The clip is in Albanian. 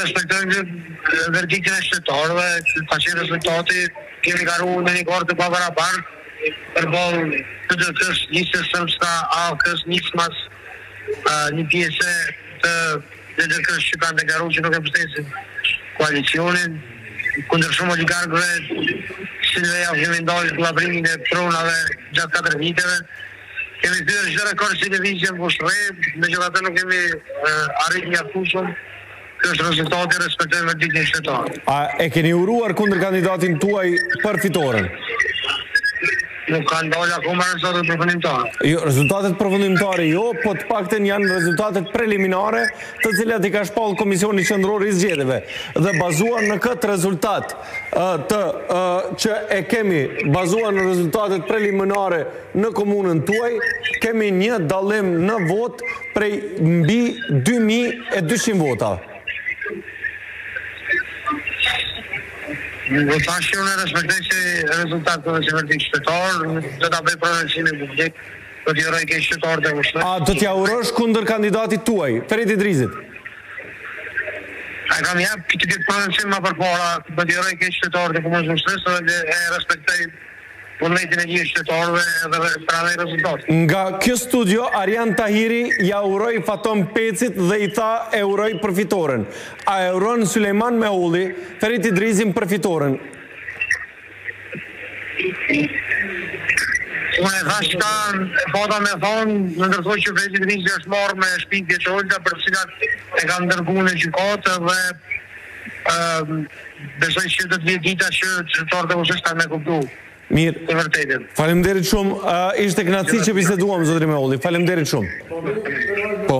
respektojmë verdiktin e shtetarëve, ka qenë rezultati, kemi karuar në një korë të pabarabartë, përballë PDK-s, Listës Srpska, AK-s, Nismas, një pjesë të PDK-s që kanë deklaruar që nuk e mbështesin koalicionin, kundër shumë oligarkëve, si ne kemi ndalë llabrimin e pronave gjatë 4 viteve. Kemi thyer çdo rekord si televizion bushre, megjithatë nuk kemi arritur mjaftueshëm. Kjo është rezultati, respektojmë verdiktin shtetar. A e keni uruar kundër kandidatin tuaj për fitoren? Nuk kanë dalë akoma rezultatet përfundimtare. Jo, rezultatet përfundimtare jo, po të paktën janë rezultatet preliminare, të cilat i ka shpall Komisioni Qendror i Zgjedhjeve. Dhe bazuar në këtë rezultat që e kemi bazuar në rezultatet preliminare në komunën tuaj, kemi një dallim në vot prej mbi 2200 vota. Do të thashë unë respektoj se rezultatet e verdiktit shtetar, do ta bëj pronësimin publik, do t'i uroj keq shtetarët e ushtrës. A do t'ja urosh kundër kandidatit tuaj, Ferit Idrizit? A kam jap këtë pronësim më përpara, do t'i uroj keq shtetarët e komunës ushtrës dhe e respektoj vullnetin e gjithë shtetarëve dhe pranoj rezultatet. Nga kjo studio, Arjan Tahiri ja uroj Faton Pecit dhe i tha e uroj për fitoren. A e uron Sulejman Meulli, Ferit Idrizin për fitoren? Unë e thash ta, pata me thonë, në ndërthoj që Ferit Idrizi është marrë me shpikje që olta për cilat e kam dërguar në gjykatë dhe besoj që do të vijë dita që shtetarët e ushtrës kanë me kuptu. Mirë, faleminderit shumë, ishte kënaqësi që biseduam, zotëri Meulli, faleminderit shumë. Po.